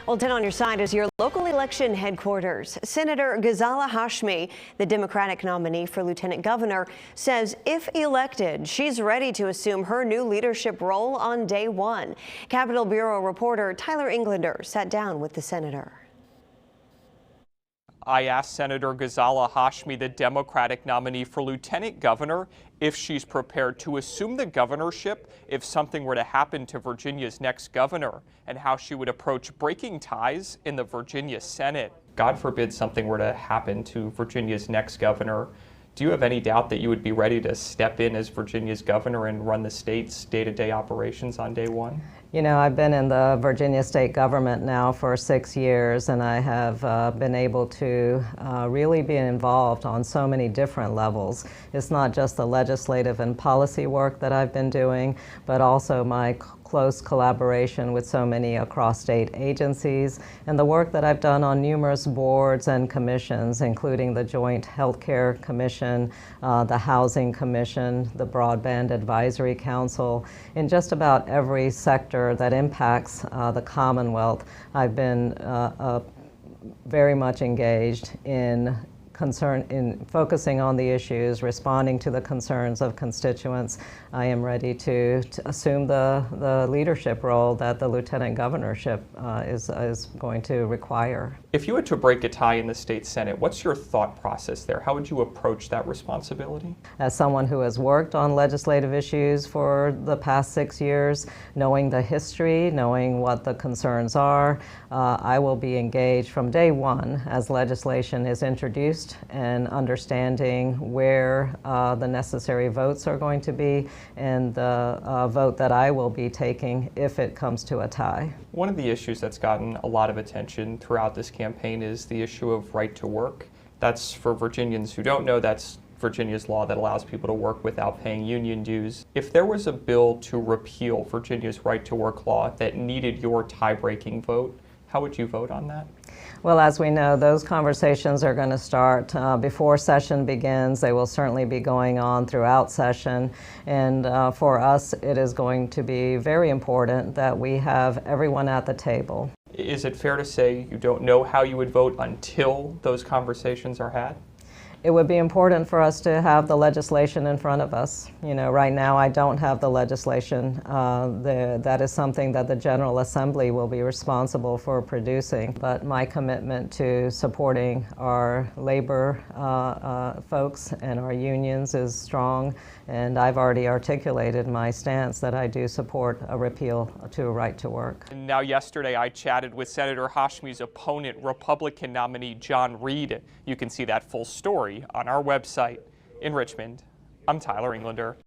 Well, 10 on your side is your local election headquarters. Senator Ghazala Hashmi, the Democratic nominee for lieutenant governor, says if elected, she's ready to assume her new leadership role on day one. Capitol Bureau reporter Tyler Englander sat down with the senator. I asked Senator Ghazala Hashmi, the Democratic nominee for lieutenant governor, if she's prepared to assume the governorship if something were to happen to Virginia's next governor, and how she would approach breaking ties in the Virginia Senate. God forbid something were to happen to Virginia's next governor. Do you have any doubt that you would be ready to step in as Virginia's governor and run the state's day-to-day operations on day one? You know, I've been in the Virginia state government now for 6 years, and I have been able to really be involved on so many different levels. It's not just the legislative and policy work that I've been doing, but also my close collaboration with so many across state agencies, and the work that I've done on numerous boards and commissions, including the Joint Healthcare Commission, the Housing Commission, the Broadband Advisory Council. In just about every sector that impacts the Commonwealth, I've been very much engaged in focusing on the issues, responding to the concerns of constituents. I am ready to assume the leadership role that the lieutenant governorship is going to require. If you had to break a tie in the state Senate, what's your thought process there? How would you approach that responsibility? As someone who has worked on legislative issues for the past 6 years, knowing the history, knowing what the concerns are, I will be engaged from day one as legislation is introduced, and understanding where the necessary votes are going to be, and the vote that I will be taking if it comes to a tie. One of the issues that's gotten a lot of attention throughout this campaign is the issue of right to work. That's, for Virginians who don't know, that's Virginia's law that allows people to work without paying union dues. If there was a bill to repeal Virginia's right to work law that needed your tie-breaking vote, how would you vote on that? Well, as we know, those conversations are going to start before session begins. They will certainly be going on throughout session. And for us, it is going to be very important that we have everyone at the table. Is it fair to say you don't know how you would vote until those conversations are had? It would be important for us to have the legislation in front of us. You know, right now I don't have the legislation. That is something that the General Assembly will be responsible for producing. But my commitment to supporting our labor folks and our unions is strong, and I've already articulated my stance that I do support a repeal to a right to work. And now yesterday I chatted with Senator Hashmi's opponent, Republican nominee John Reed. You can see that full story on our website. In Richmond, I'm Tyler Englander.